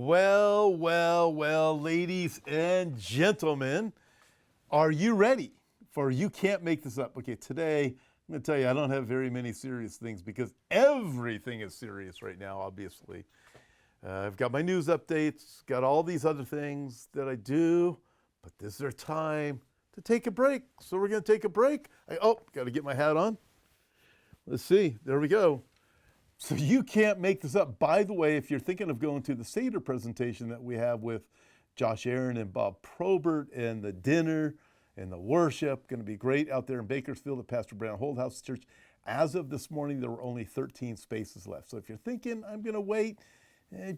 Well, ladies and gentlemen, are you ready for You Can't Make This Up? Okay, today I'm going to tell you I don't have very many serious things because everything is serious right now, obviously. I've got my news updates, got all these other things that I do, but this is our time to take a break. So we're going to take a break. Got to get my hat on. Let's see. There we go. So you can't make this up. By the way, if you're thinking of going to the Seder presentation that we have with Josh Aaron and Bob Probert and the dinner and the worship, going to be great out there in Bakersfield at Pastor Brown Holdhouse Church. As of this morning, there were only 13 spaces left. So if you're thinking, I'm going to wait,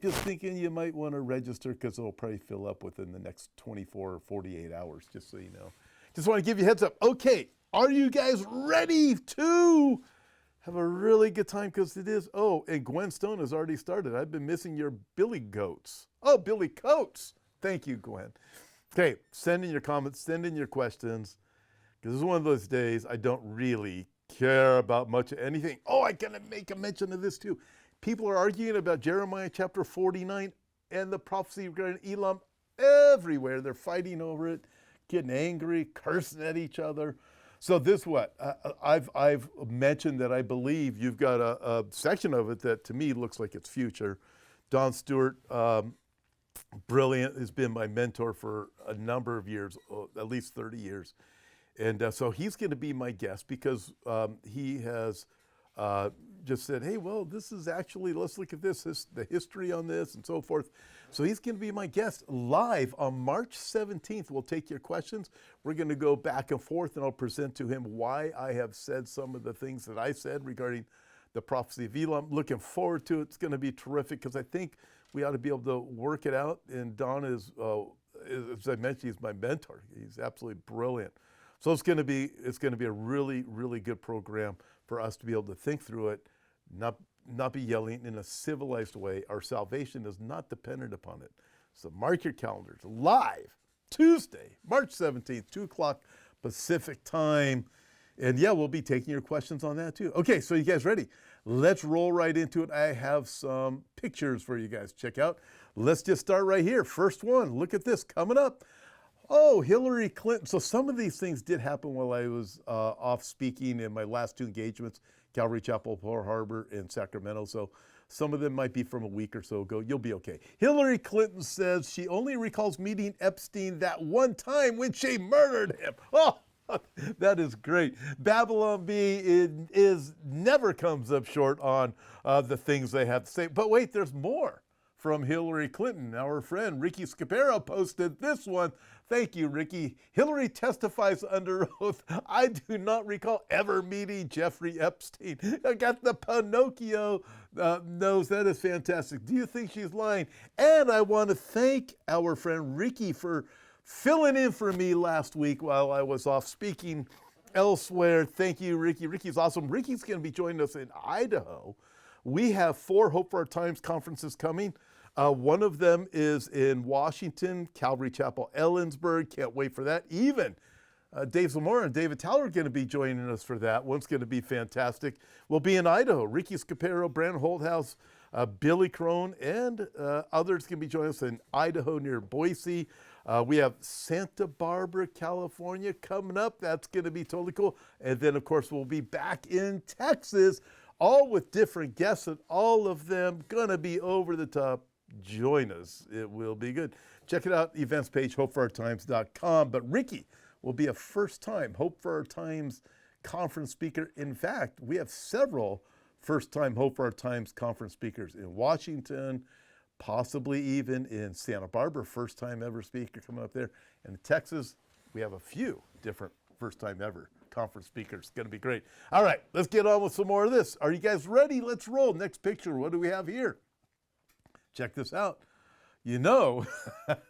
just thinking you might want to register because it'll probably fill up within the next 24 or 48 hours, just so you know. Just want to give you a heads up. Okay, are you guys ready to have a really good time? Because it is. Oh, and Gwen Stone has already started. I've been missing your Billy Goats. Oh, Billy Coats. Thank you, Gwen. Okay, send in your comments, send in your questions, because this is one of those days I don't really care about much of anything. Oh, I gotta make a mention of this too. People are arguing about Jeremiah chapter 49 and the prophecy regarding Elam everywhere. They're fighting over it, getting angry, cursing at each other. So this what? I've mentioned that I believe you've got a section of it that to me looks like it's future. Don Stewart, brilliant, has been my mentor for a number of years, at least 30 years. And so he's going to be my guest because he has just said, hey, well, this is actually, let's look at this, the history on this and so forth. So he's going to be my guest live on March 17th. We'll take your questions. We're going to go back and forth, and I'll present to him why I have said some of the things that I said regarding the prophecy of Elam. Looking forward to it. It's going to be terrific because I think we ought to be able to work it out. And Don is, as I mentioned, he's my mentor. He's absolutely brilliant. So it's going to be a really, really good program for us to be able to think through it, not be yelling in a civilized way. Our salvation is not dependent upon it. So mark your calendars. Live Tuesday, March 17th, 2 o'clock Pacific time. And yeah, we'll be taking your questions on that too. Okay, so you guys ready? Let's roll right into it. I have some pictures for you guys. Check out. Let's just start right here. First one, look at this coming up. Oh, Hillary Clinton. So some of these things did happen while I was off speaking in my last two engagements, Calvary Chapel, Pearl Harbor, and Sacramento. So some of them might be from a week or so ago. You'll be okay. Hillary Clinton says she only recalls meeting Epstein that one time when she murdered him. Oh, that is great. Babylon Bee is never comes up short on the things they have to say. But wait, there's more from Hillary Clinton. Our friend Ricky Scapero posted this one. Thank you, Ricky. Hillary testifies under oath, I do not recall ever meeting Jeffrey Epstein. I got the Pinocchio nose. That is fantastic. Do you think she's lying? And I want to thank our friend Ricky for filling in for me last week while I was off speaking elsewhere. Thank you, Ricky. Ricky's awesome. Ricky's going to be joining us in Idaho. We have 4 Hope for Our Times conferences coming. One of them is in Washington, Calvary Chapel, Ellensburg. Can't wait for that. Even Dave Zamora and David Tower are going to be joining us for that. One's going to be fantastic. We'll be in Idaho. Ricky Scapero, Brandon Holdhouse, Billy Crone, and others can be joining us in Idaho near Boise. We have Santa Barbara, California coming up. That's going to be totally cool. And then, of course, we'll be back in Texas, all with different guests, and all of them going to be over the top. Join us. It will be good. Check it out, events page, hopeforourtimes.com. But Ricky will be a first-time Hope for Our Times conference speaker. In fact, we have several first-time Hope for Our Times conference speakers in Washington, possibly even in Santa Barbara, first-time ever speaker coming up there. And in Texas, we have a few different first-time ever conference speakers. It's going to be great. All right, let's get on with some more of this. Are you guys ready? Let's roll. Next picture, what do we have here? Check this out. You know,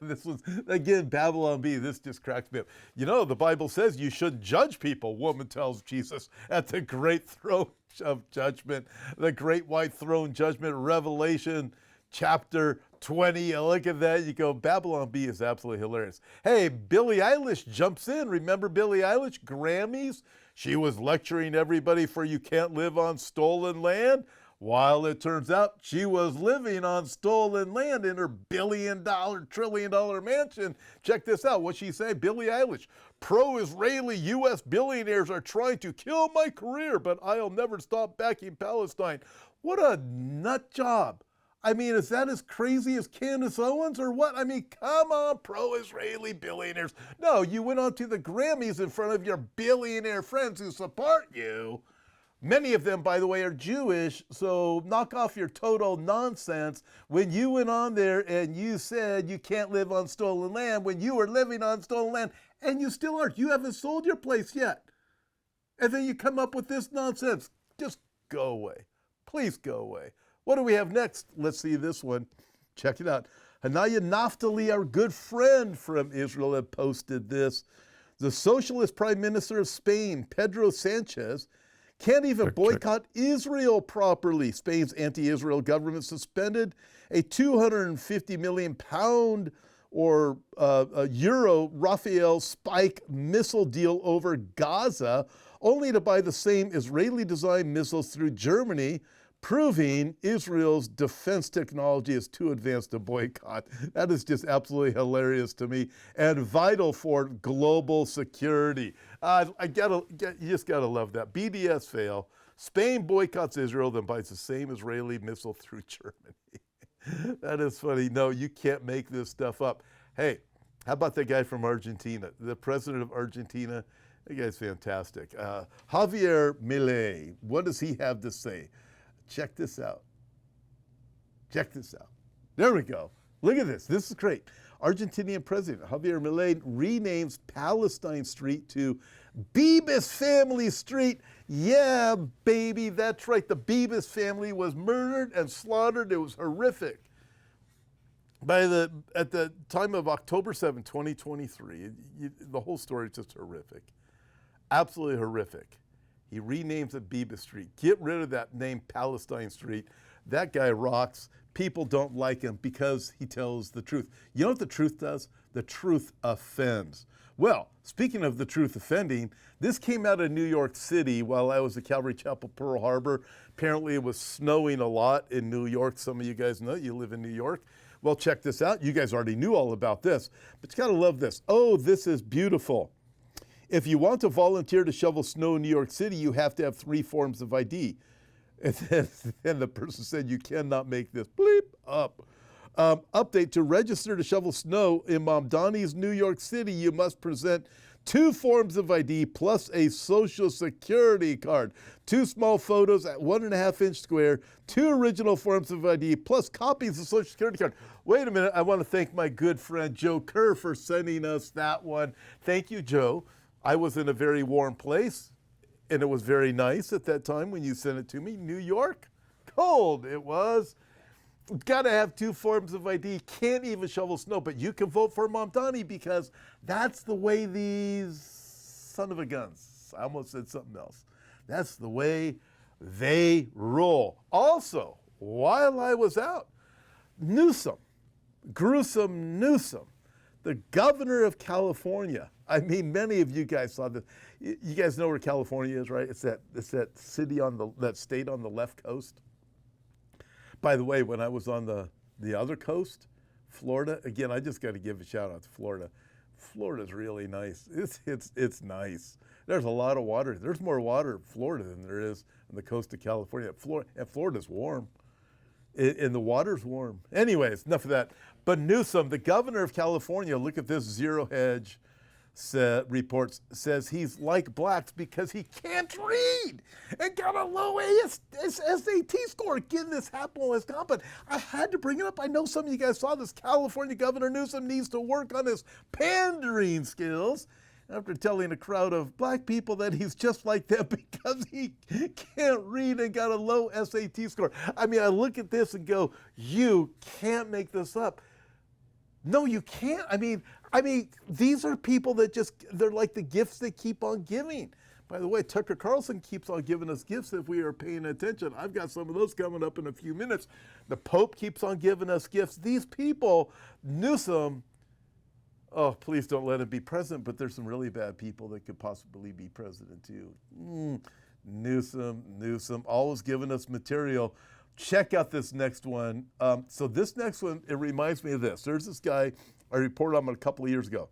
this was, again, Babylon Bee. This just cracks me up. You know, the Bible says you shouldn't judge people, woman tells Jesus at the great throne of judgment, the great white throne judgment, Revelation chapter 20. You look at that, you go, Babylon Bee is absolutely hilarious. Hey, Billie Eilish jumps in. Remember Billie Eilish? Grammys? She was lecturing everybody for You Can't Live on Stolen Land. while it turns out she was living on stolen land in her billion-dollar, trillion-dollar mansion. Check this out. What she said, Billie Eilish, pro-Israeli U.S. billionaires are trying to kill my career, but I'll never stop backing Palestine. What a nut job. I mean, is that as crazy as Candace Owens or what? I mean, come on, pro-Israeli billionaires. No, you went on to the Grammys in front of your billionaire friends who support you. Many of them, by the way, are Jewish, so knock off your total nonsense when you went on there and you said you can't live on stolen land when you were living on stolen land, and you still aren't. You haven't sold your place yet. And then you come up with this nonsense. Just go away. Please go away. What do we have next? Let's see this one. Check it out. Hanaya Naftali, our good friend from Israel, had posted this. The socialist prime minister of Spain, Pedro Sanchez, can't even boycott Israel properly. Spain's anti-Israel government suspended a £250 million or euro Rafale Spike missile deal over Gaza, only to buy the same Israeli-designed missiles through Germany, proving Israel's defense technology is too advanced to boycott. That is just absolutely hilarious to me and vital for global security. You just gotta love that. BDS fail. Spain boycotts Israel, then buys the same Israeli missile through Germany. That is funny. No, you can't make this stuff up. Hey, how about that guy from Argentina, the president of Argentina? That guy's fantastic. Javier Milei, what does he have to say? Check this out. Check this out. There we go. Look at this. This is great. Argentinian President Javier Milei renames Palestine Street to Bebas Family Street. Yeah, baby, that's right. The Bebas family was murdered and slaughtered. It was horrific. At the time of October 7, 2023, the whole story is just horrific. Absolutely horrific. He renames it Bebas Street. Get rid of that name, Palestine Street. That guy rocks. People don't like him because he tells the truth. You know what the truth does? The truth offends. Well, speaking of the truth offending, this came out of New York City while I was at Calvary Chapel, Pearl Harbor. Apparently it was snowing a lot in New York. Some of you guys know, you live in New York. Well, check this out. You guys already knew all about this, but you gotta love this. Oh, this is beautiful. If you want to volunteer to shovel snow in New York City, you have to have 3 forms of ID. And then the person said, you cannot make this bleep up. Update, to register to shovel snow in Mamdani's New York City, you must present 2 forms of ID plus a social security card, 2 small photos at 1.5-inch square, 2 original forms of ID plus copies of social security card. Wait a minute, I want to thank my good friend Joe Kerr for sending us that one. Thank you, Joe. I was in a very warm place, and it was very nice at that time when you sent it to me. New York, cold it was. Got to have 2 forms of ID. Can't even shovel snow, but you can vote for Mamdani because that's the way these son of a guns, I almost said something else. That's the way they roll. Also, while I was out, Newsom, gruesome Newsom, the governor of California. I mean, many of you guys saw this. You guys know where California is, right? It's that city that state on the left coast. By the way, when I was on the other coast, Florida, again, I just got to give a shout out to Florida. Florida's really nice. It's nice. There's a lot of water. There's more water in Florida than there is on the coast of California. And Florida's warm. And the water's warm. Anyways, enough of that. But Newsom, the governor of California, look at this, Zero Hedge reports, says he's like blacks because he can't read and got a low SAT score. Again, this happened while I was gone, but I had to bring it up. I know some of you guys saw this. California Governor Newsom needs to work on his pandering skills after telling a crowd of black people that he's just like them because he can't read and got a low SAT score. I mean, I look at this and go, you can't make this up. No, you can't. I mean, these are people that they're like the gifts they keep on giving. By the way, Tucker Carlson keeps on giving us gifts if we are paying attention. I've got some of those coming up in a few minutes. The Pope keeps on giving us gifts. These people, Newsom, oh, please don't let him be president, but there's some really bad people that could possibly be president too. Newsom, always giving us material. Check out this next one. So this next one, it reminds me of this. There's this guy, I reported on him a couple of years ago.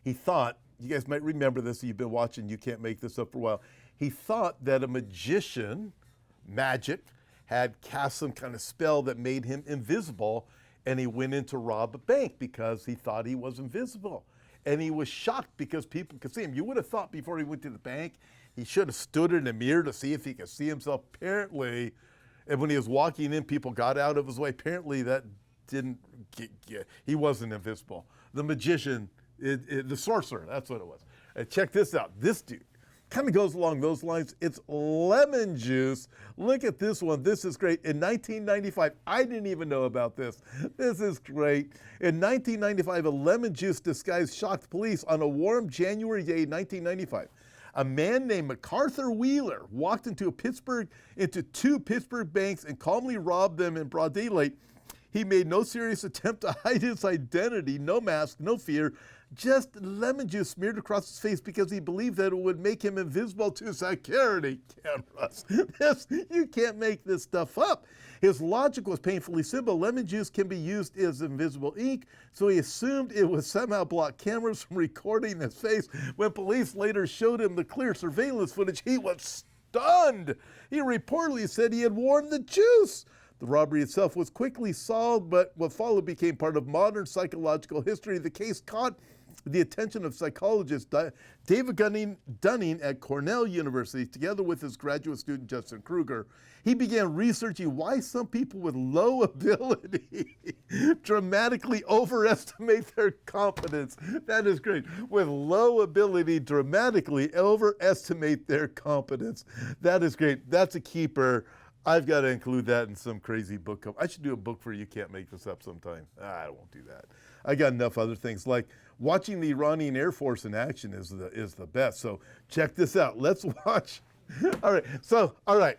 He thought, you guys might remember this, you've been watching You Can't Make This Up for a while. He thought that a magician, magic, had cast some kind of spell that made him invisible, and he went in to rob a bank because he thought he was invisible. And he was shocked because people could see him. You would have thought before he went to the bank, he should have stood in a mirror to see if he could see himself. Apparently, and when he was walking in, people got out of his way. Apparently, that didn't get he wasn't invisible. The magician, the sorcerer, that's what it was. Check this out. This dude kind of goes along those lines. It's lemon juice. Look at this one. This is great. In 1995, I didn't even know about this. This is great. In 1995, a lemon juice disguise shocked police on a warm January day, 1995. A man named MacArthur Wheeler walked into two Pittsburgh banks and calmly robbed them in broad daylight. He made no serious attempt to hide his identity, no mask, no fear, just lemon juice smeared across his face because he believed that it would make him invisible to security cameras. You can't make this stuff up. His logic was painfully simple. Lemon juice can be used as invisible ink, so he assumed it would somehow block cameras from recording his face. When police later showed him the clear surveillance footage, he was stunned. He reportedly said he had worn the juice. The robbery itself was quickly solved, but what followed became part of modern psychological history. The case caught the attention of psychologist David Dunning at Cornell University, together with his graduate student Justin Kruger. He began researching why some people with low ability dramatically overestimate their competence. That is great. With low ability, dramatically overestimate their competence. That is great. That's a keeper. I've got to include that in some crazy book. I should do a book for You Can't Make This Up sometime. I won't do that. I got enough other things. Like watching the Iranian Air Force in action is the best. So check this out. Let's watch. All right.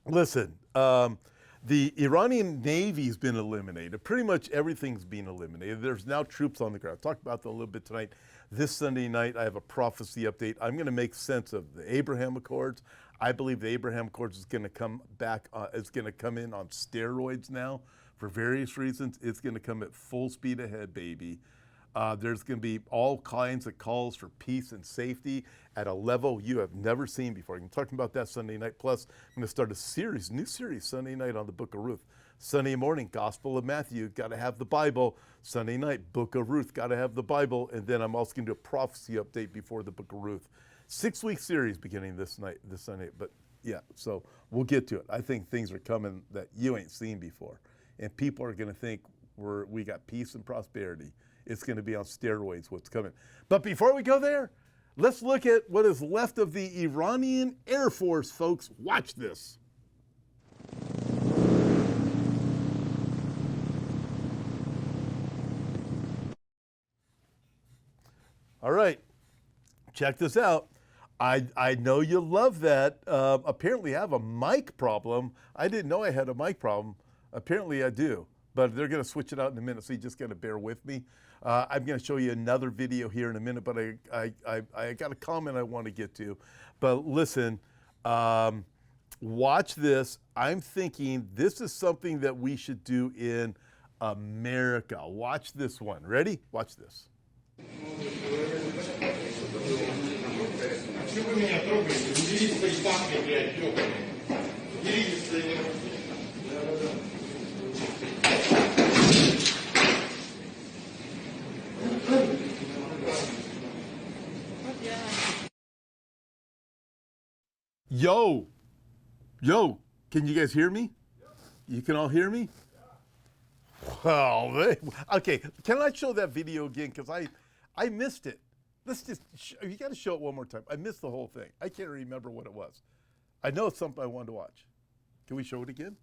Listen, the Iranian Navy's been eliminated. Pretty much everything's been eliminated. There's now troops on the ground. Talk about that a little bit tonight. This Sunday night, I have a prophecy update. I'm going to make sense of the Abraham Accords. I believe the Abraham Accords is going to come back. It's going to come in on steroids now for various reasons. It's going to come at full speed ahead, baby. There's going to be all kinds of calls for peace and safety at a level you have never seen before. I'm talking about that Sunday night. Plus, I'm going to start a new series Sunday night on the Book of Ruth. Sunday morning, Gospel of Matthew, got to have the Bible. Sunday night, Book of Ruth, got to have the Bible. And then I'm also going to do a prophecy update before the Book of Ruth. 6-week series beginning this Sunday. But yeah, so we'll get to it. I think things are coming that you ain't seen before. And people are going to think we got peace and prosperity. It's going to be on steroids what's coming. But before we go there, let's look at what is left of the Iranian Air Force, folks. Watch this. All right, check this out. I know you love that. Apparently I have a mic problem. I didn't know I had a mic problem. Apparently I do, but they're going to switch it out in a minute, so you just got to bear with me. I'm going to show you another video here in a minute, but I got a comment I want to get to. But listen, watch this. I'm thinking this is something that we should do in America. Watch this one. Ready? Watch this. Yo, can you guys hear me? You can all hear me? Well, okay, can I show that video again? Because I missed it. Let's just, you got to show it one more time. I missed the whole thing. I can't remember what it was. I know it's something I wanted to watch. Can we show it again?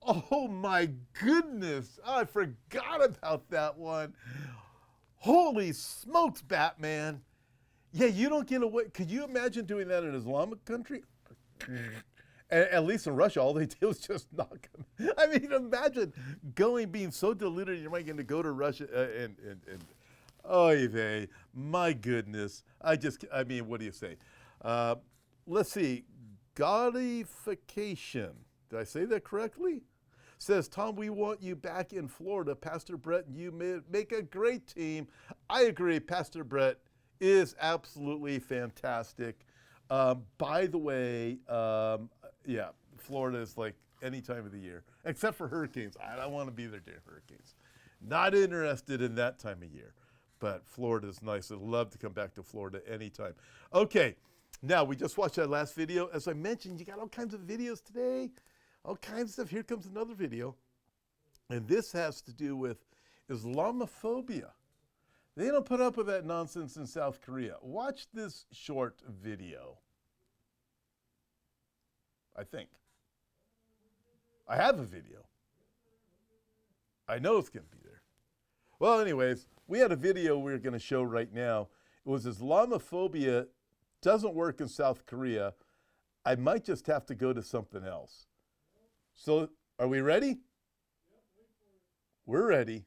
Oh my goodness, I forgot about that one. Holy smokes, Batman. Yeah, you don't get away. Could you imagine doing that in an Islamic country? At least in Russia, all they do is just knock them. I mean, imagine being so deluded you're going to go to Russia and oy vey, my goodness. I mean, what do you say? Let's see. Godification. Did I say that correctly? Says, Tom, we want you back in Florida. Pastor Brett and you make a great team. I agree. Pastor Brett is absolutely fantastic. By the way, yeah, Florida is like any time of the year, except for hurricanes. I don't want to be there during hurricanes. Not interested in that time of year, but Florida is nice. I'd love to come back to Florida anytime. Okay, now we just watched that last video. As I mentioned, you got all kinds of videos today, all kinds of stuff. Here comes another video, and this has to do with Islamophobia. They don't put up with that nonsense in South Korea. Watch this short video. I think. I have a video. I know it's going to be there. Well, anyways, we had a video we're going to show right now. It was Islamophobia doesn't work in South Korea. I might just have to go to something else. So, are we ready? We're ready.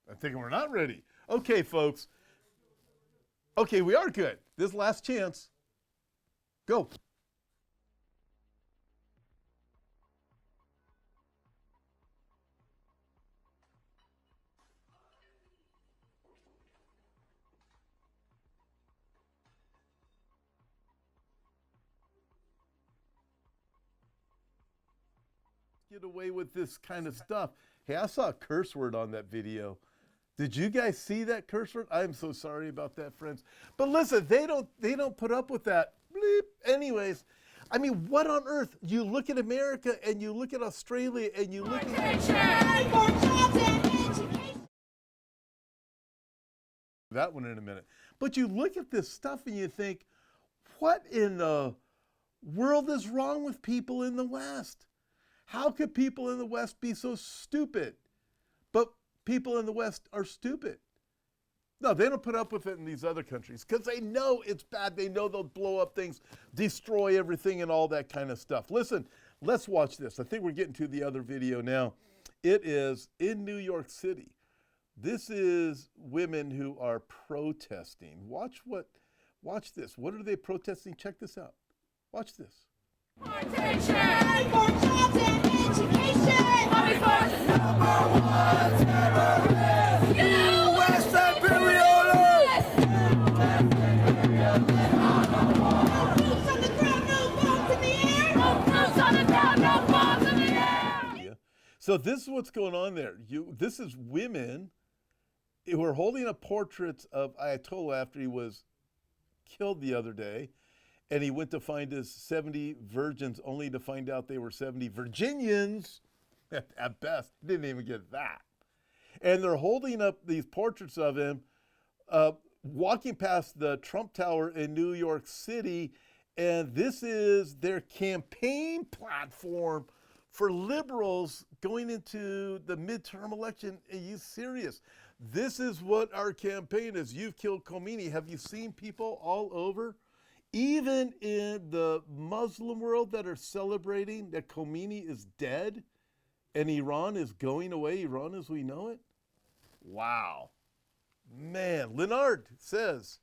I'm thinking we're not ready. Okay, folks. Okay, we are good. This last chance. Go. Get away with this kind of stuff. Hey, I saw a curse word on that video. Did you guys see that curse word? I'm so sorry about that, friends. But listen, they don't put up with that. Bleep. Anyways, I mean, what on earth? You look at America and you look at Australia and you look at that one in a minute. But you look at this stuff and you think, what in the world is wrong with people in the West? How could people in the West be so stupid? But people in the West are stupid. No, they don't put up with it in these other countries because they know it's bad. They know they'll blow up things, destroy everything, and all that kind of stuff. Listen, let's watch this. I think we're getting to the other video now. It is in New York City. This is women who are protesting. Watch this. What are they protesting? Check this out. Watch this. Attention! For jobs and education! Money for the number one terrorist! U.S. imperialist! No boots on the ground, no bombs in the air! No boots on the ground, no bombs in the air! Yeah. So this is what's going on there. This is women who are holding up portraits of Ayatollah after he was killed the other day. And he went to find his 70 virgins only to find out they were 70 Virginians at best. Didn't even get that. And they're holding up these portraits of him walking past the Trump Tower in New York City. And this is their campaign platform for liberals going into the midterm election. Are you serious? This is what our campaign is. You've killed Khomeini. Have you seen people all over? Even in the Muslim world that are celebrating that Khomeini is dead and Iran is going away, Iran as we know it? Wow. Man, Leonard says,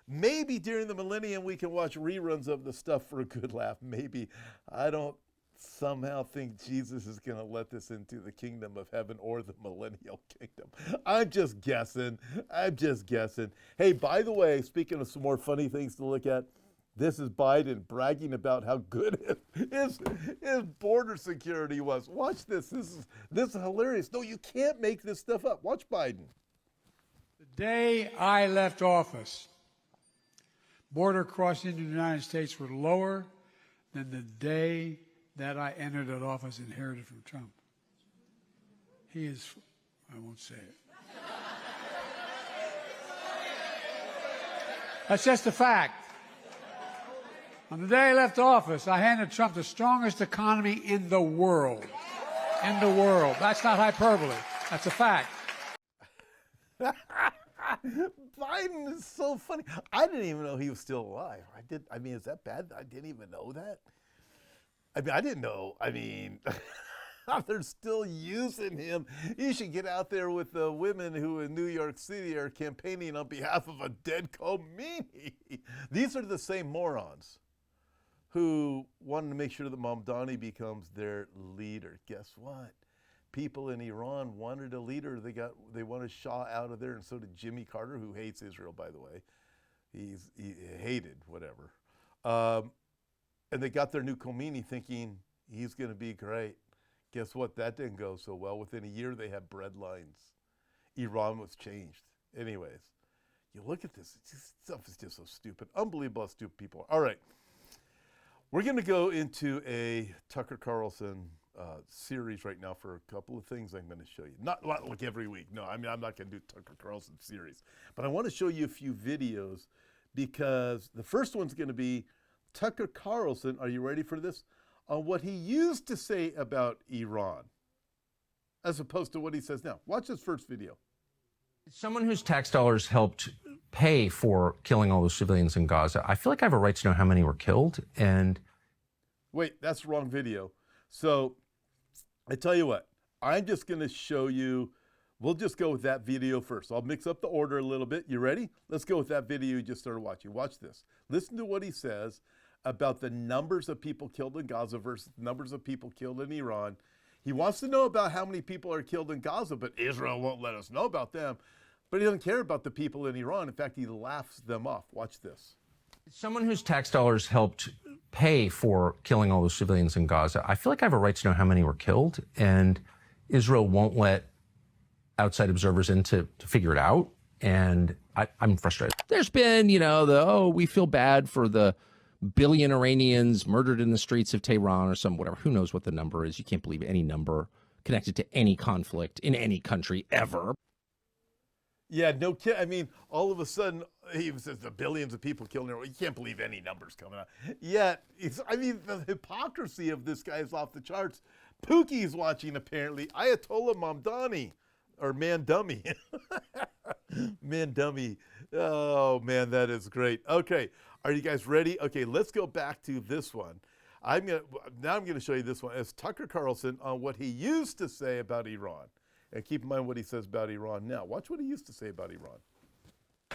maybe during the millennium we can watch reruns of the stuff for a good laugh. Maybe. I don't somehow think Jesus is going to let this into the kingdom of heaven or the millennial kingdom. I'm just guessing. Hey, by the way, speaking of some more funny things to look at, this is Biden bragging about how good his border security was. Watch this. This is hilarious. No, you can't make this stuff up. Watch Biden. The day I left office, border crossing into the United States were lower than the day that I entered that office inherited from Trump. He is, I won't say it. That's just a fact. On the day I left office, I handed Trump the strongest economy in the world. in the world. That's not hyperbole. That's a fact. Biden is so funny. I didn't even know he was still alive. I mean, is that bad? I didn't even know that. I mean, I didn't know. I mean, they're still using him. He should get out there with the women who in New York City are campaigning on behalf of a dead Khomeini. These are the same morons who wanted to make sure that Mamdani becomes their leader. Guess what? People in Iran wanted a leader. They wanted Shah out of there, and so did Jimmy Carter, who hates Israel, by the way. He hated whatever. And they got their new Khomeini thinking he's going to be great. Guess what? That didn't go so well. Within a year, they had bread lines. Iran was changed. Anyways, you look at this. Stuff is just so stupid. Unbelievable how stupid people are. All right. We're going to go into a Tucker Carlson series right now for a couple of things I'm going to show you. Not like every week. No, I mean, I'm not going to do Tucker Carlson series. But I want to show you a few videos because the first one's going to be Tucker Carlson, are you ready for this? On what he used to say about Iran, as opposed to what he says now. Watch this first video. Someone whose tax dollars helped pay for killing all those civilians in Gaza, I feel like I have a right to know how many were killed. And wait, that's the wrong video. So I tell you what, I'm just going to show you. We'll just go with that video first. I'll mix up the order a little bit. You ready? Let's go with that video you just started watching. Watch this. Listen to what he says about the numbers of people killed in Gaza versus numbers of people killed in Iran. He wants to know about how many people are killed in Gaza, but Israel won't let us know about them. But he doesn't care about the people in Iran. In fact, he laughs them off. Watch this. someone whose tax dollars helped pay for killing all those civilians in Gaza, I feel like I have a right to know how many were killed, and Israel won't let outside observers in to figure it out, and I'm frustrated. There's been, we feel bad for the billion Iranians murdered in the streets of Tehran or some whatever. Who knows what the number is? You can't believe any number connected to any conflict in any country ever. Yeah, no kid. I mean, all of a sudden, he says the billions of people killed. You can't believe any numbers coming out. Yet, the hypocrisy of this guy is off the charts. Pookie's watching, apparently. Ayatollah Mamdani, or Man Dummy. Man Dummy. Oh, man, that is great. Okay, are you guys ready? Okay, let's go back to this one. I'm gonna show you this one. It's Tucker Carlson on what he used to say about Iran. And keep in mind what he says about Iran now. Watch what he used to say about Iran.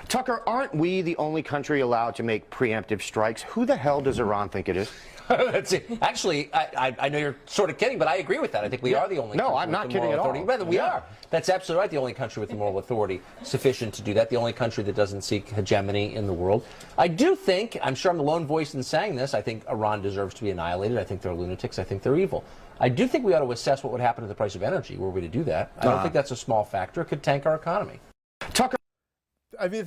Tucker, aren't we the only country allowed to make preemptive strikes? Who the hell does Iran think it is? That's it. Actually, I know you're sort of kidding, but I agree with that. I think we are the only country. No, I'm not kidding at all. Rather, we are. That's absolutely right. The only country with the moral authority sufficient to do that. The only country that doesn't seek hegemony in the world. I do think, I'm sure I'm the lone voice in saying this, I think Iran deserves to be annihilated. I think they're lunatics. I think they're evil. I do think we ought to assess what would happen to the price of energy were we to do that. I don't think that's a small factor. It could tank our economy. Tucker. Totally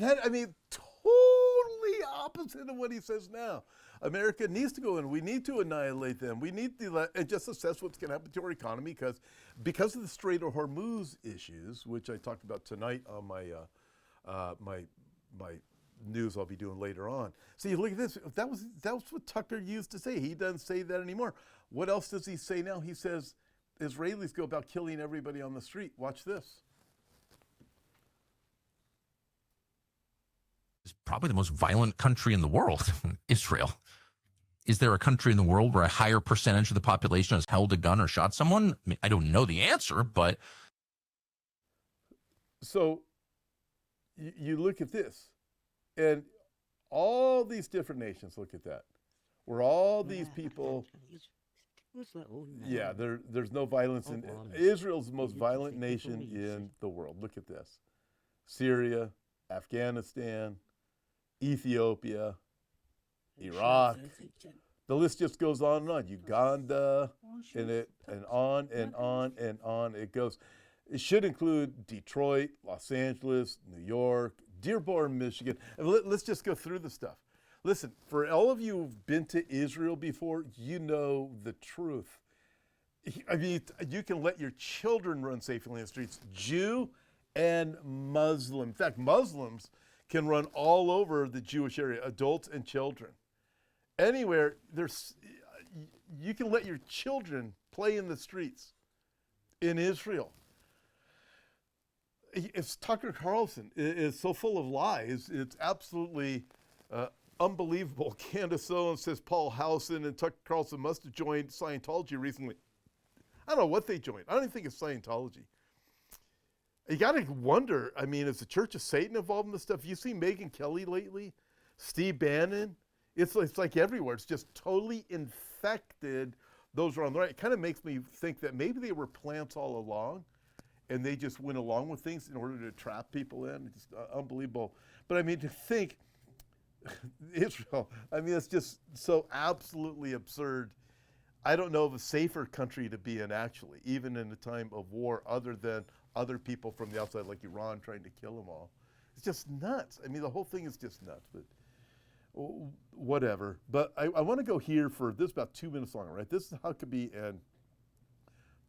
opposite of what he says now. America needs to go in. We need to annihilate them. We need to just assess what's going to happen to our economy because of the Strait of Hormuz issues, which I talked about tonight on my my news I'll be doing later on. See, look at this. That was what Tucker used to say. He doesn't say that anymore. What else does he say now? He says Israelis go about killing everybody on the street. Watch this. It's probably the most violent country in the world, Israel. Is there a country in the world where a higher percentage of the population has held a gun or shot someone? I mean, I don't know the answer, but... So you look at this, and all these different nations, look at that, where all these people... Yeah, there's no violence in... Israel's the most violent nation in the world. Look at this. Syria, Afghanistan, Ethiopia, Iraq. The list just goes on and on. Uganda, and on and on and on it goes. It should include Detroit, Los Angeles, New York, Dearborn, Michigan. And let's just go through the stuff. Listen, for all of you who've been to Israel before, you know the truth. I mean, you can let your children run safely in the streets, Jew and Muslim. In fact, Muslims can run all over the Jewish area, adults and children. Anywhere, you can let your children play in the streets. in Israel. It's Tucker Carlson is so full of lies. It's absolutely unbelievable. Candace Owens says Paul Howson and Tucker Carlson must have joined Scientology recently. I don't know what they joined. I don't even think it's Scientology. You got to wonder, I mean, is the Church of Satan involved in this stuff? You see Megyn Kelly lately? Steve Bannon? It's like everywhere. It's just totally infected. Those are on the right. It kind of makes me think that maybe they were plants all along, and they just went along with things in order to trap people in. It's just unbelievable. But I mean, to think Israel, I mean, it's just so absolutely absurd. I don't know of a safer country to be in, actually, even in a time of war, other than other people from the outside, like Iran, trying to kill them all. It's just nuts. I mean, the whole thing is just nuts, but whatever. But I want to go here for this, about 2 minutes long, right? This is Huckabee and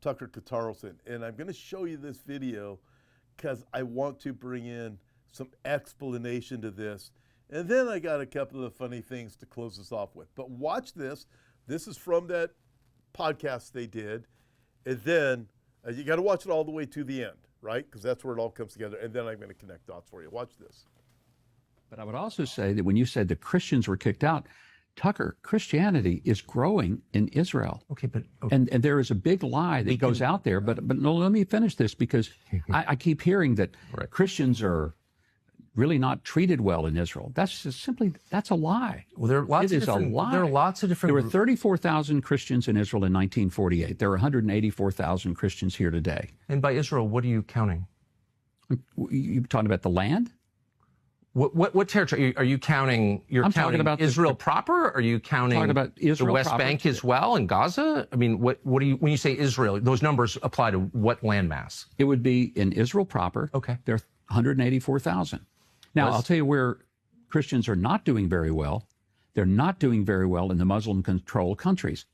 Tucker Carlson, and I'm going to show you this video because I want to bring in some explanation to this, and then I got a couple of funny things to close this off with. But watch this. This is from that podcast they did, and then you got to watch it all the way to the end, right? Because that's where it all comes together, and then I'm going to connect dots for you. Watch this. But I would also say that when you said the Christians were kicked out, Tucker, Christianity is growing in Israel. Okay, but and there is a big lie that goes out there. But no, let me finish this, because I keep hearing that Christians are really not treated well in Israel. That's just simply, that's a lie. Well, there are lots it of is a lie. There are lots of different. There were 34,000 Christians in Israel in 1948. There are 184,000 Christians here today. And by Israel, what are you counting? You talking about the land? What territory are you counting? I'm counting talking about Israel proper? Or are you counting about Israel the West proper. Bank as well and Gaza? I mean, what do you, when you say Israel, those numbers apply to what landmass? It would be in Israel proper. Okay. There are 184,000. Now, I'll tell you where Christians are not doing very well. They're not doing very well in the Muslim-controlled countries.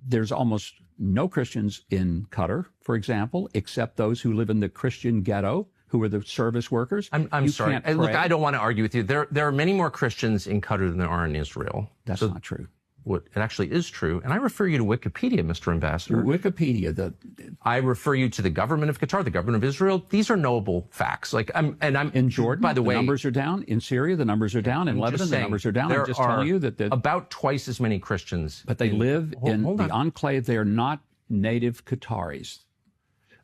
There's almost no Christians in Qatar, for example, except those who live in the Christian ghetto, who are the service workers. I'm sorry. Look, I don't want to argue with you. There are many more Christians in Qatar than there are in Israel. That's not true. It actually is true. And I refer you to Wikipedia, Mr. Ambassador. Wikipedia. I refer you to the government of Qatar, the government of Israel. These are knowable facts. I'm in Jordan, by the way, numbers are down. In Syria, the numbers are down. In Lebanon, the numbers are down. I'm just telling you that about twice as many Christians. But they live in the enclave. They are not native Qataris.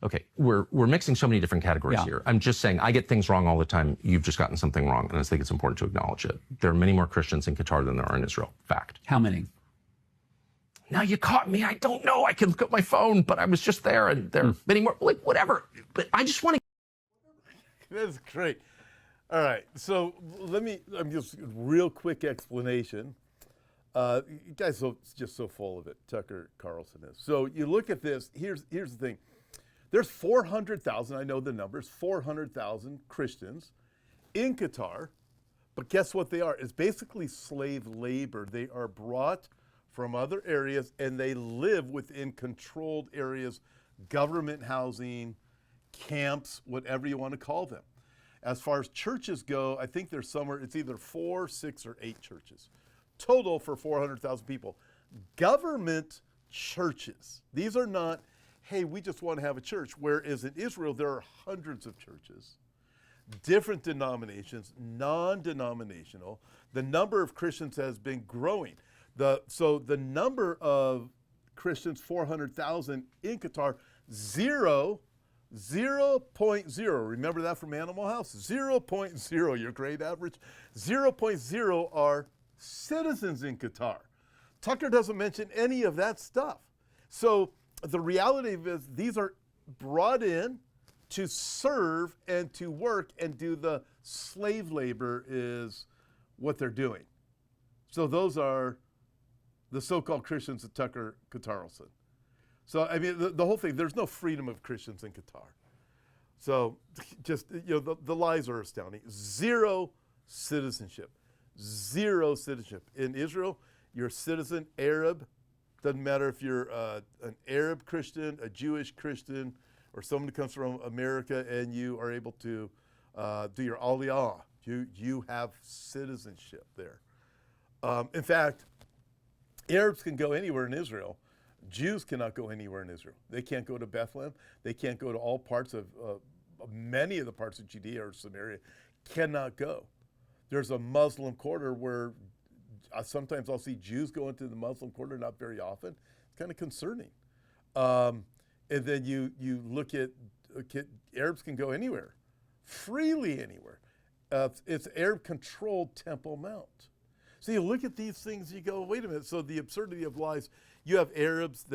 Okay, we're mixing so many different categories here. I'm just saying I get things wrong all the time. You've just gotten something wrong, and I think it's important to acknowledge it. There are many more Christians in Qatar than there are in Israel. Fact. How many? Now you caught me. I don't know. I can look at my phone, but I was just there, and there are many more. Like, whatever. But I just want to. That's great. All right, so I'm just real quick explanation. You guys are just so full of it. Tucker Carlson is. So you look at this. Here's the thing. There's 400,000, I know the numbers, 400,000 Christians in Qatar, but guess what they are? It's basically slave labor. They are brought from other areas, and they live within controlled areas, government housing, camps, whatever you want to call them. As far as churches go, I think there's somewhere, it's either 4, 6, or 8 churches, total for 400,000 people. Government churches, these are not, hey, we just want to have a church. Whereas in Israel, there are hundreds of churches, different denominations, non-denominational. The number of Christians has been growing. So the number of Christians, 400,000 in Qatar, 0.0. Remember that from Animal House? 0.0, your grade average. 0.0 are citizens in Qatar. Tucker doesn't mention any of that stuff. So the reality is these are brought in to serve and to work and do the slave labor is what they're doing. So those are the so-called Christians of Tucker Carlson. So, I mean, the whole thing, there's no freedom of Christians in Qatar. So just, the lies are astounding. Zero citizenship. Zero citizenship. In Israel, you're a citizen, Arab. Doesn't matter if you're an Arab Christian, a Jewish Christian, or someone who comes from America and you are able to do your aliyah. You have citizenship there. In fact, Arabs can go anywhere in Israel. Jews cannot go anywhere in Israel. They can't go to Bethlehem. They can't go to all parts of many of the parts of Judea or Samaria. Cannot go. There's a Muslim quarter where sometimes I'll see Jews go into the Muslim quarter, not very often. It's kind of concerning. And then you look at Arabs can go anywhere, freely anywhere. It's Arab-controlled Temple Mount. So you look at these things, you go, wait a minute. So the absurdity of lies. You have Arabs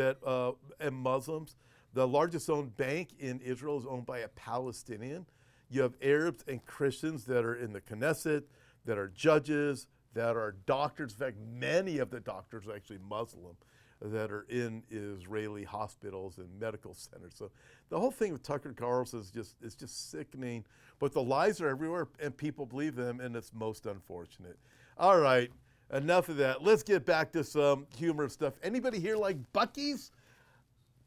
and Muslims. The largest owned bank in Israel is owned by a Palestinian. You have Arabs and Christians that are in the Knesset, that are judges, that are doctors. In fact, many of the doctors are actually Muslim that are in Israeli hospitals and medical centers. So the whole thing with Tucker Carlson is just sickening. But the lies are everywhere, and people believe them, and it's most unfortunate. All right, enough of that. Let's get back to some humorous stuff. Anybody here like Buc-ee's?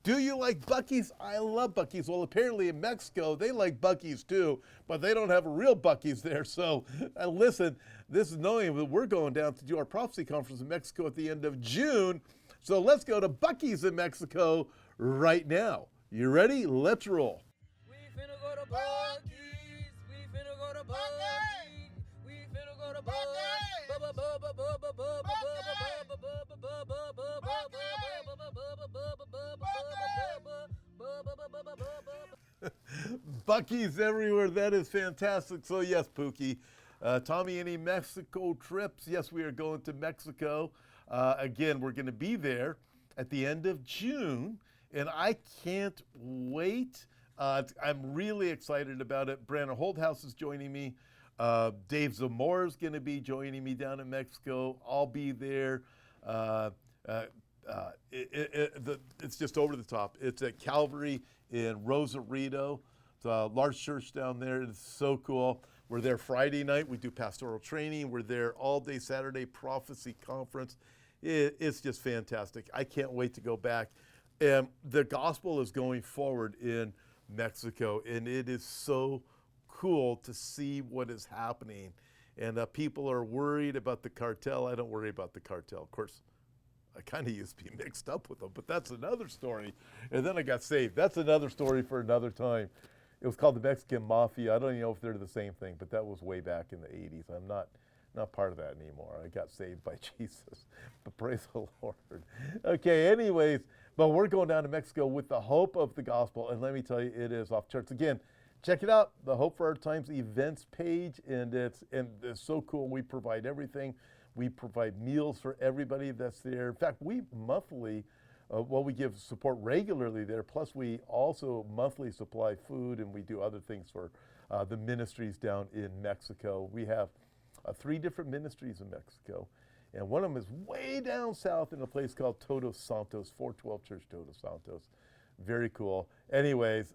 Do you like Buc-ee's? I love Buc-ee's. Well, apparently in Mexico, they like Buc-ee's too, but they don't have a real Buc-ee's there. So listen, this is knowing that we're going down to do our prophecy conference in Mexico at the end of June. So let's go to Buc-ee's in Mexico right now. You ready? Let's roll. We finna go to Buc-ee's. We finna go to Buc-ee's. We finna go to Buc-ee's. Buc-ee's everywhere. That is fantastic. So yes, Pookie. Tommy, any Mexico trips? Yes, we are going to Mexico. Again, we're going to be there at the end of June, and I can't wait. I'm really excited about it. Brandon Holthouse is joining me. Dave Zamora is going to be joining me down in Mexico. I'll be there. It's just over the top. It's at Calvary in Rosarito. It's a large church down there. It's so cool. We're there Friday night. We do pastoral training. We're there all day Saturday, prophecy conference. It's just fantastic. I can't wait to go back. And the gospel is going forward in Mexico, and it is so cool to see what is happening. And people are worried about the cartel. I don't worry about the cartel. Of course, I kind of used to be mixed up with them, but that's another story. And then I got saved. That's another story for another time. It was called the Mexican Mafia. I don't even know if they're the same thing, but that was way back in the 80s. I'm not part of that anymore. I got saved by Jesus, but praise the Lord. Okay, anyways, but we're going down to Mexico with the hope of the gospel, and let me tell you, it is off charts. Again, check it out, the Hope for Our Times events page, and it's so cool. We provide everything. We provide meals for everybody that's there. In fact, we monthly, we give support regularly there, plus we also monthly supply food, and we do other things for the ministries down in Mexico. We have 3 different ministries in Mexico, and one of them is way down south in a place called Todos Santos, 412 Church Todos Santos. Very cool. Anyways,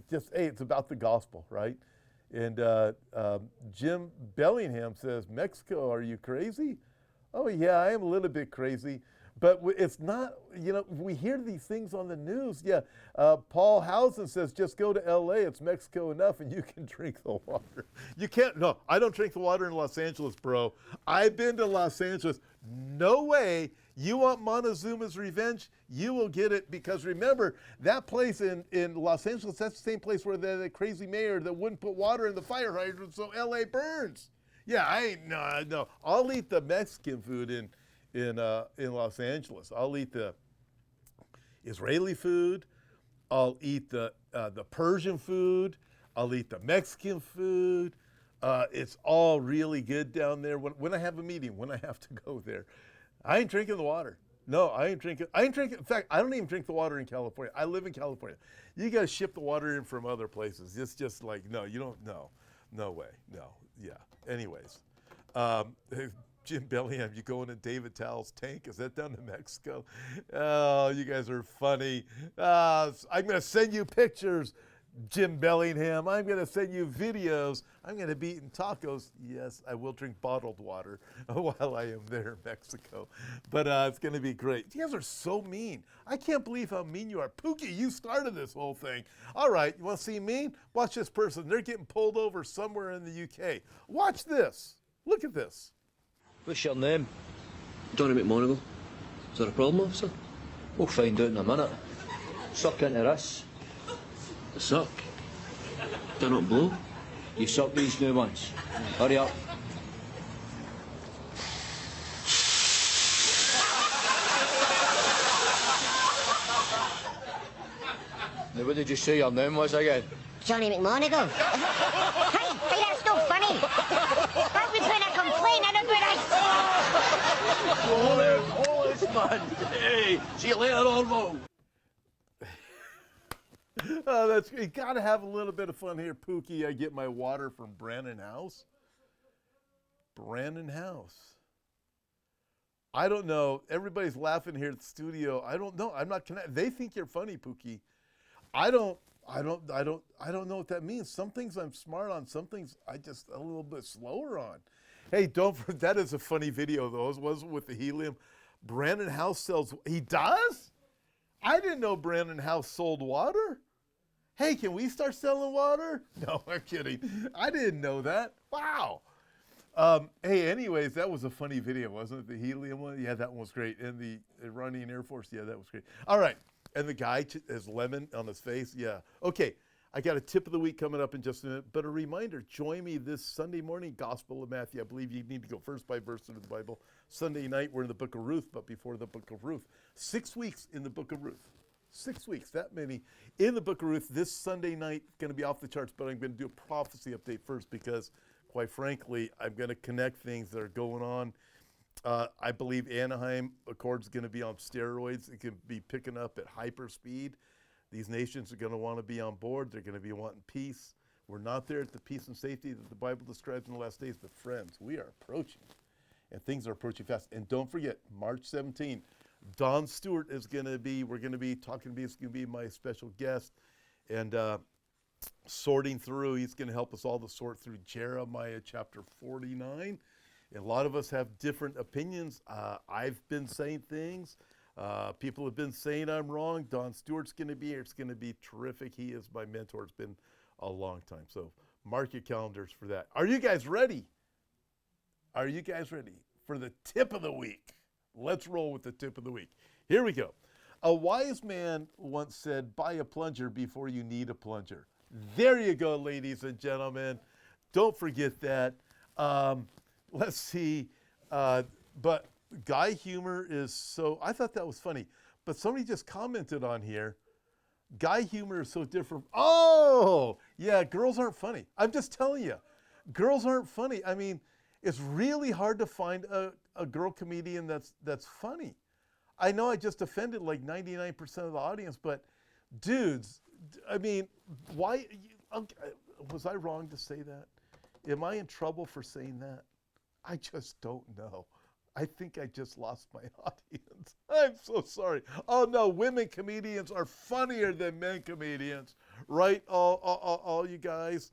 it's about the gospel, right? And Jim Bellingham says, Mexico, are you crazy? Oh, yeah, I am a little bit crazy. But it's not, we hear these things on the news. Yeah, Paul Housen says, just go to L.A., it's Mexico enough, and you can drink the water. You can't, no, I don't drink the water in Los Angeles, bro. I've been to Los Angeles. No way. You want Montezuma's revenge? You will get it, because remember, that place in Los Angeles, that's the same place where the crazy mayor that wouldn't put water in the fire hydrant so L.A. burns. Yeah, no. I'll eat the Mexican food in Los Angeles. I'll eat the Israeli food. I'll eat the Persian food. I'll eat the Mexican food. It's all really good down there. When I have a meeting, when I have to go there, I ain't drinking the water. No, I ain't drinking. In fact, I don't even drink the water in California. I live in California. You got to ship the water in from other places. It's just like, no, you don't. No way. No. Yeah. Anyways. Jim Bellingham, you going in David Towell's tank? Is that down to Mexico? Oh, you guys are funny. I'm going to send you pictures, Jim Bellingham. I'm going to send you videos. I'm going to be eating tacos. Yes, I will drink bottled water while I am there in Mexico. But it's going to be great. You guys are so mean. I can't believe how mean you are. Pookie, you started this whole thing. All right, you want to see mean? Watch this person. They're getting pulled over somewhere in the UK. Watch this. Look at this. What's your name? Johnny McMonigal. Is there a problem, officer? We'll find out in a minute. Suck into this. Suck? Do not blow. You suck these new ones. Hurry up. Now, what did you say your name was again? Johnny McMonagle. Hey, that's no funny. I've been trying to complain about Hold this, man. Hey, see you later, Ormo. Oh, that's you got to have a little bit of fun here, Pookie. I get my water from Brandon House. Brandon House. I don't know. Everybody's laughing here at the studio. I don't know. I'm not connected. They think you're funny, Pookie. I don't know what that means. Some things I'm smart on. Some things I just a little bit slower on. Hey, that is a funny video though. It was with the helium. Brandon House sells. He does? I didn't know Brandon House sold water. Hey, can we start selling water? No, I'm kidding. I didn't know that. Wow. Hey, anyways, that was a funny video, wasn't it? The helium one? Yeah, that one was great. And the Iranian Air Force, yeah, that was great. All right. And the guy has lemon on his face. Yeah. Okay. I got a tip of the week coming up in just a minute. But a reminder, join me this Sunday morning, Gospel of Matthew. I believe you need to go verse by verse into the Bible. Sunday night, we're in the book of Ruth, but before the book of Ruth. 6 weeks in the book of Ruth. 6 weeks, that many in the book of Ruth. This Sunday night, going to be off the charts, but I'm going to do a prophecy update first because, quite frankly, I'm going to connect things that are going on. I believe Anaheim Accord's going to be on steroids. It can be picking up at hyper speed. These nations are going to want to be on board. They're going to be wanting peace. We're not there at the peace and safety that the Bible describes in the last days, but friends, we are approaching, and things are approaching fast. And don't forget, March 17, Don Stewart is going to be, we're going to be talking to me. He's going to be my special guest, and sorting through, he's going to help us all to sort through Jeremiah chapter 49. And a lot of us have different opinions. I've been saying things. People have been saying I'm wrong. Don Stewart's going to be here. It's going to be terrific. He is my mentor. It's been a long time. So mark your calendars for that. Are you guys ready? Are you guys ready for the tip of the week? Let's roll with the tip of the week. Here we go. A wise man once said, buy a plunger before you need a plunger. There you go, ladies and gentlemen. Don't forget that. Let's see. But guy humor is so, I thought that was funny. But somebody just commented on here, guy humor is so different. Oh, yeah, girls aren't funny. I'm just telling you, girls aren't funny. I mean, it's really hard to find a girl comedian that's funny. I know I just offended like 99% of the audience, but dudes, I mean, why, was I wrong to say that? Am I in trouble for saying that? I just don't know. I think I just lost my audience. I'm so sorry. Oh no, women comedians are funnier than men comedians, right? All you guys.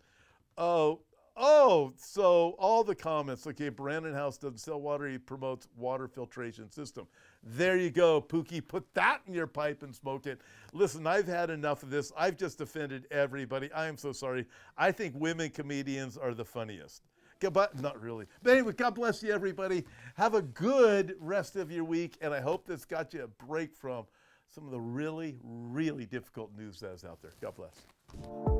So all the comments. Okay, Brandon House doesn't sell water. He promotes water filtration system. There you go, Pookie. Put that in your pipe and smoke it. Listen, I've had enough of this. I've just offended everybody. I am so sorry. I think women comedians are the funniest. But not really. But anyway, God bless you, everybody. Have a good rest of your week, and I hope this got you a break from some of the really, really difficult news that is out there. God bless.